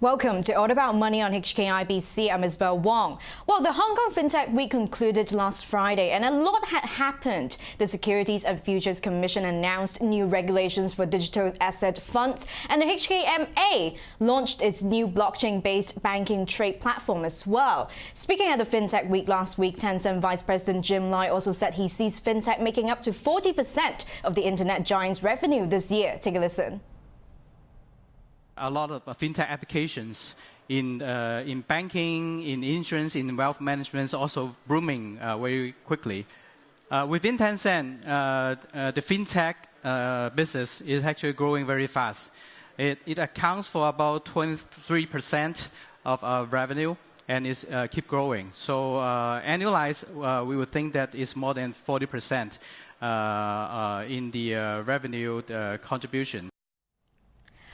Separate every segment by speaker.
Speaker 1: Welcome to All About Money on HKIBC. I'm Isabel Wong. Well, the Hong Kong FinTech Week concluded last Friday and a lot had happened. The Securities and Futures Commission announced new regulations for digital asset funds, and the HKMA launched its new blockchain-based banking trade platform as well. Speaking at the FinTech Week last week, Tencent Vice President Jim Lau also said he sees FinTech making up to 40% of the internet giant's revenue this year. Take a listen.
Speaker 2: A lot of fintech applications in banking, in insurance, in wealth management is also booming very quickly. Within Tencent, the fintech business is actually growing very fast. It accounts for about 23% of our revenue and is keep growing. So annualized, we would think that it's more than 40% in the revenue contribution.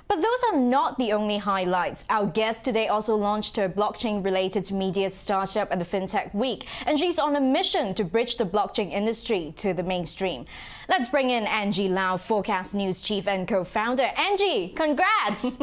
Speaker 1: But those are not the only highlights. Our guest today also launched her blockchain-related media startup at the FinTech Week, and she's on a mission to bridge the blockchain industry to the mainstream. Let's bring in Angie Lau, Forkast.News chief and co-founder. Angie, congrats!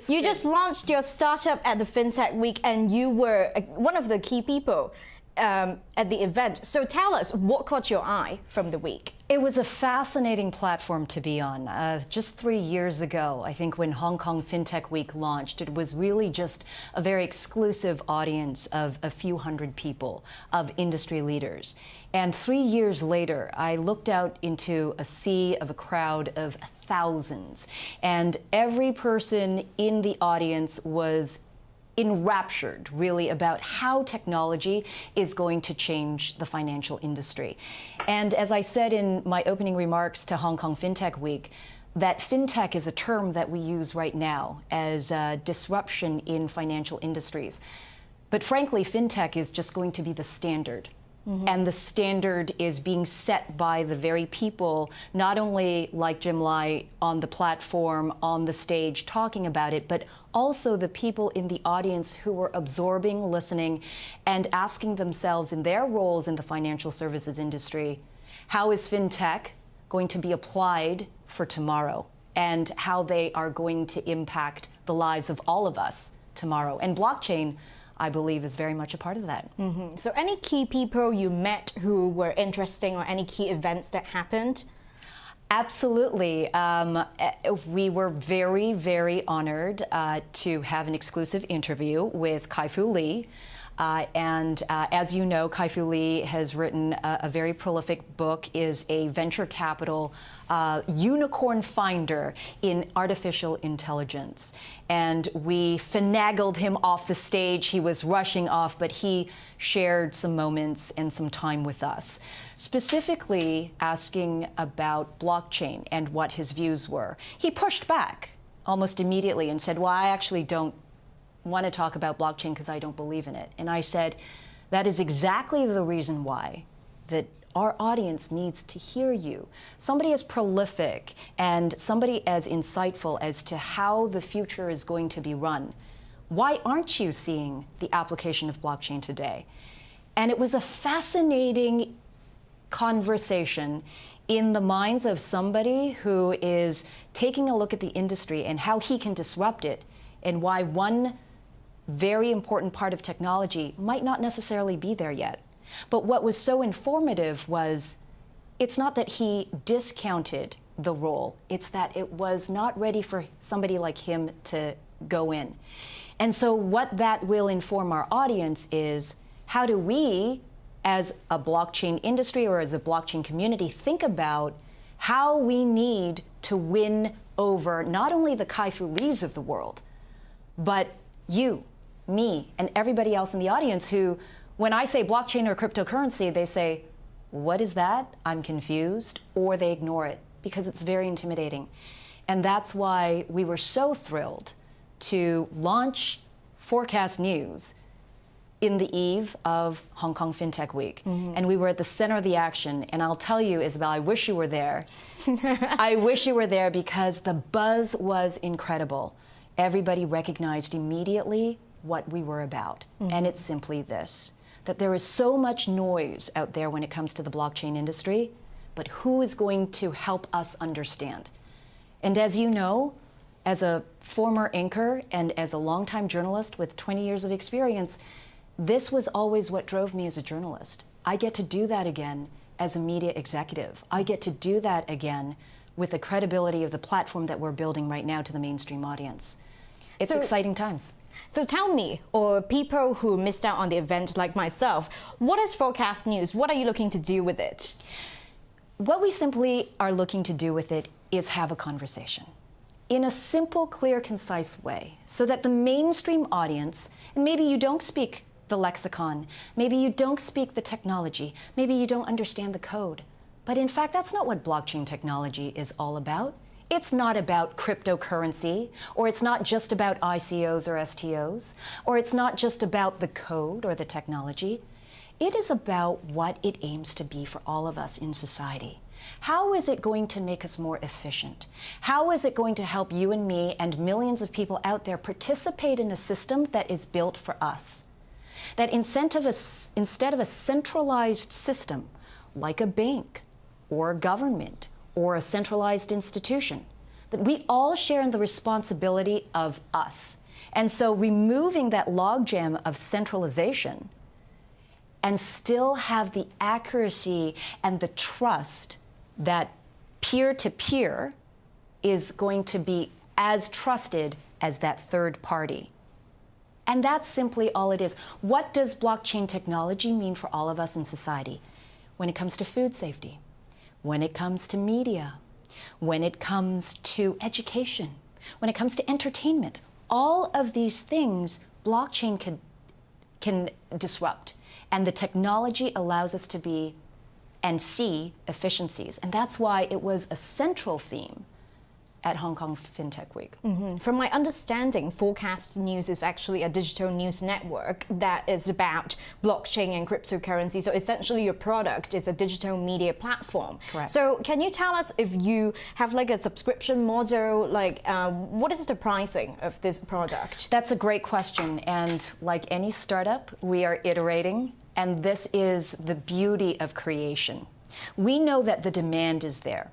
Speaker 1: You just launched your startup at the FinTech Week, and you were one of the key people at the event. So tell us, what caught your eye from the week?
Speaker 3: It was a fascinating platform to be on. Just 3 years ago, I think when Hong Kong FinTech Week launched, it was really just a very exclusive audience of a few hundred people, of industry leaders. And 3 years later, I looked out into a sea of a crowd of thousands, and every person in the audience was enraptured, really, about how technology is going to change the financial industry. And as I said in my opening remarks to Hong Kong FinTech Week, that fintech is a term that we use right now as disruption in financial industries. But frankly, fintech is just going to be the standard. And the standard is being set by the very people, not only like Jim Lai on the platform, on the stage talking about it, but also the people in the audience who were absorbing, listening, and asking themselves in their roles in the financial services industry, how is fintech going to be applied for tomorrow, and how they are going to impact the lives of all of us tomorrow. And blockchain, I believe, is very much a part of that.
Speaker 1: So any key people you met who were interesting, or any key events that happened?
Speaker 3: Absolutely. We were very, very honored to have an exclusive interview with Kai-Fu Lee. As you know, Kai-Fu Lee has written a very prolific book, is a venture capital unicorn finder in artificial intelligence. And we finagled him off the stage. He was rushing off, but he shared some moments and some time with us, specifically asking about blockchain and what his views were. He pushed back almost immediately and said, well, I actually don't want to talk about blockchain because I don't believe in it. And I said, that is exactly the reason why that our audience needs to hear you. Somebody as prolific and somebody as insightful as to how the future is going to be run. Why aren't you seeing the application of blockchain today? And it was a fascinating conversation in the minds of somebody who is taking a look at the industry and how he can disrupt it, and why one very important part of technology might not necessarily be there yet. But what was so informative was, it's not that he discounted the role, it's that it was not ready for somebody like him to go in. And so what that will inform our audience is, how do we, as a blockchain industry or as a blockchain community, think about how we need to win over not only the Kai-Fu Lees of the world, but you, me, and everybody else in the audience who, when I say blockchain or cryptocurrency, they say, what is that? I'm confused, or they ignore it because it's very intimidating. And that's why we were so thrilled to launch Forkast.News in the eve of Hong Kong FinTech Week. And we were at the center of the action. And I'll tell you, Isabel, I wish you were there. I wish you were there because the buzz was incredible. Everybody recognized immediately what we were about. And it's simply this, that there is so much noise out there when it comes to the blockchain industry, but who is going to help us understand? And as you know, as a former anchor and as a longtime journalist with 20 years of experience, this was always what drove me as a journalist. I get to do that again as a media executive. I get to do that again with the credibility of the platform that we're building right now to the mainstream audience. It's exciting times.
Speaker 1: So tell me, or people who missed out on the event like myself, what is Forkast.News? What are you looking to do with it?
Speaker 3: What we simply are looking to do with it is have a conversation in a simple, clear, concise way so that the mainstream audience, and maybe you don't speak the lexicon, maybe you don't speak the technology, maybe you don't understand the code, but in fact, that's not what blockchain technology is all about. It's not about cryptocurrency, or it's not just about ICOs or STOs, or it's not just about the code or the technology. It is about what it aims to be for all of us in society. How is it going to make us more efficient? How is it going to help you and me and millions of people out there participate in a system that is built for us? That instead of a centralized system, like a bank or a government or a centralized institution, that we all share in the responsibility of us. And so removing that logjam of centralization and still have the accuracy and the trust that peer-to-peer is going to be as trusted as that third party. And that's simply all it is. What does blockchain technology mean for all of us in society? When it comes to food safety, when it comes to media, when it comes to education, when it comes to entertainment, all of these things blockchain can disrupt. And the technology allows us to be and see efficiencies. And that's why it was a central theme at Hong Kong FinTech Week.
Speaker 1: From my understanding, Forkast.News is actually a digital news network that is about blockchain and cryptocurrency. So essentially your product is a digital media platform.
Speaker 3: Correct.
Speaker 1: So can you tell us if you have like a subscription model, like what is the pricing of this product?
Speaker 3: That's a great question. And like any startup, we are iterating. And this is the beauty of creation. We know that the demand is there.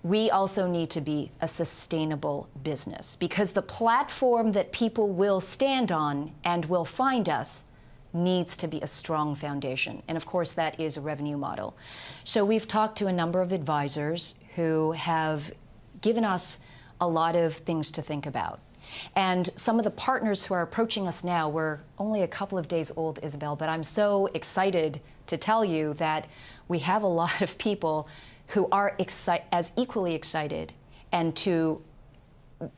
Speaker 3: We also need to be a sustainable business because the platform that people will stand on and will find us needs to be a strong foundation. And of course, that is a revenue model. So we've talked to a number of advisors who have given us a lot of things to think about. And some of the partners who are approaching us now, we're only a couple of days old, Isabel, but I'm so excited to tell you that we have a lot of people who are as equally excited and to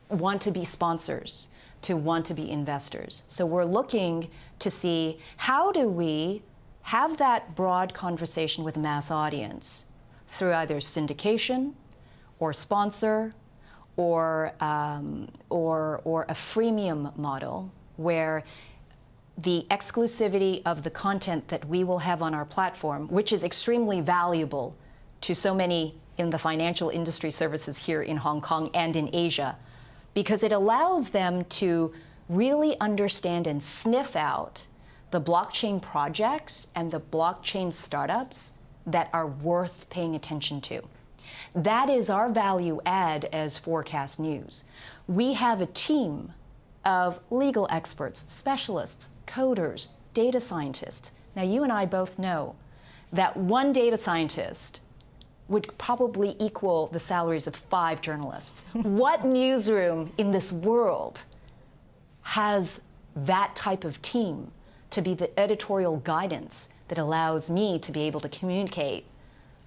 Speaker 3: want to be sponsors, to want to be investors. So we're looking to see how do we have that broad conversation with a mass audience through either syndication or sponsor or a freemium model where the exclusivity of the content that we will have on our platform, which is extremely valuable to so many in the financial industry services here in Hong Kong and in Asia, because it allows them to really understand and sniff out the blockchain projects and the blockchain startups that are worth paying attention to. That is our value add as Forkast.News. We have a team of legal experts, specialists, coders, data scientists. Now, you and I both know that one data scientist would probably equal the salaries of 5 journalists. What newsroom in this world has that type of team to be the editorial guidance that allows me to be able to communicate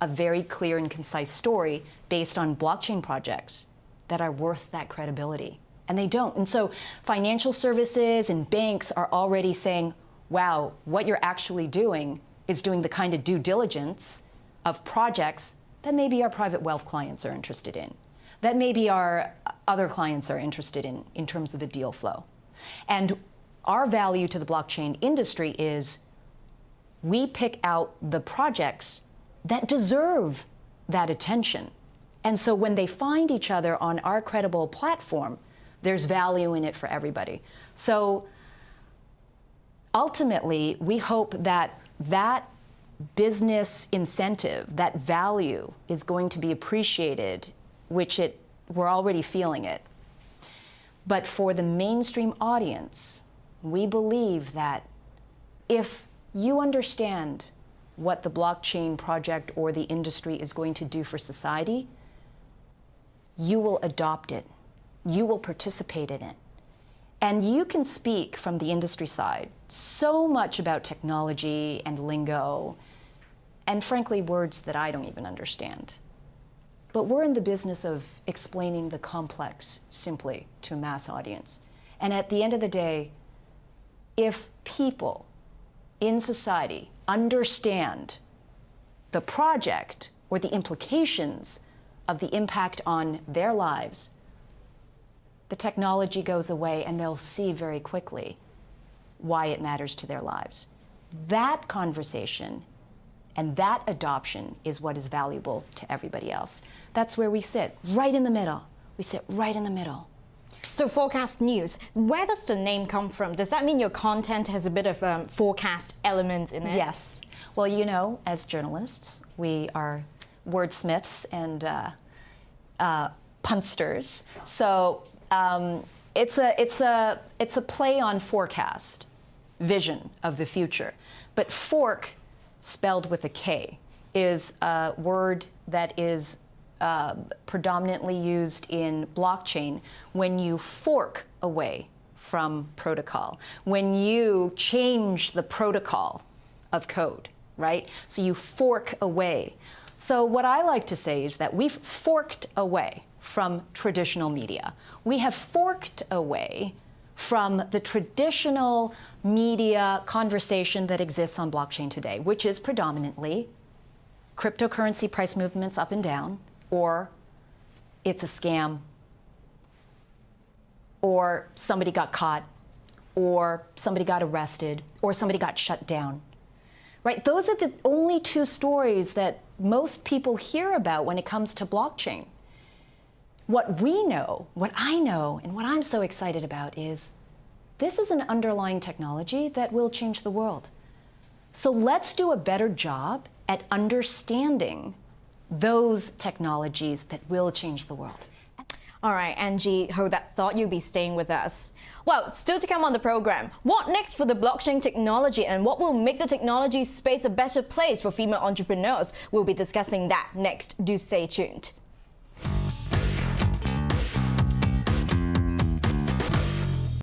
Speaker 3: a very clear and concise story based on blockchain projects that are worth that credibility? And they don't. And so financial services and banks are already saying, wow, what you're actually doing is doing the kind of due diligence of projects that maybe our private wealth clients are interested in, that maybe our other clients are interested in terms of the deal flow. And our value to the blockchain industry is we pick out the projects that deserve that attention. And so when they find each other on our credible platform, there's value in it for everybody. So ultimately, we hope that that business incentive, that value is going to be appreciated, which we're already feeling it. But for the mainstream audience, we believe that if you understand what the blockchain project or the industry is going to do for society, you will adopt it. You will participate in it. And you can speak from the industry side so much about technology and lingo, and frankly, words that I don't even understand. But we're in the business of explaining the complex simply to a mass audience. And at the end of the day, if people in society understand the project or the implications of the impact on their lives, the technology goes away and they'll see very quickly why it matters to their lives. That conversation and that adoption is what is valuable to everybody else. That's where we sit, right in the middle. We sit right in the middle.
Speaker 1: So Forkast.News, where does the name come from? Does that mean your content has a bit of forecast elements in it?
Speaker 3: Yes. Well, you know, as journalists, we are wordsmiths and punsters. So it's a play on forecast, vision of the future. But fork, spelled with a K, is a word that is predominantly used in blockchain when you fork away from protocol, when you change the protocol of code, right? So you fork away. So what I like to say is that we've forked away from traditional media. We have forked away from the traditional media conversation that exists on blockchain today, which is predominantly cryptocurrency price movements up and down, or it's a scam, or somebody got caught, or somebody got arrested, or somebody got shut down. Right? Those are the only two stories that most people hear about when it comes to blockchain. What we know, what I know, and what I'm so excited about is this is an underlying technology that will change the world. So let's do a better job at understanding those technologies that will change the world.
Speaker 1: All right, Angie, hold that thought. You'll be staying with us. Well, still to come on the program, what next for the blockchain technology and what will make the technology space a better place for female entrepreneurs? We'll be discussing that next. Do stay tuned.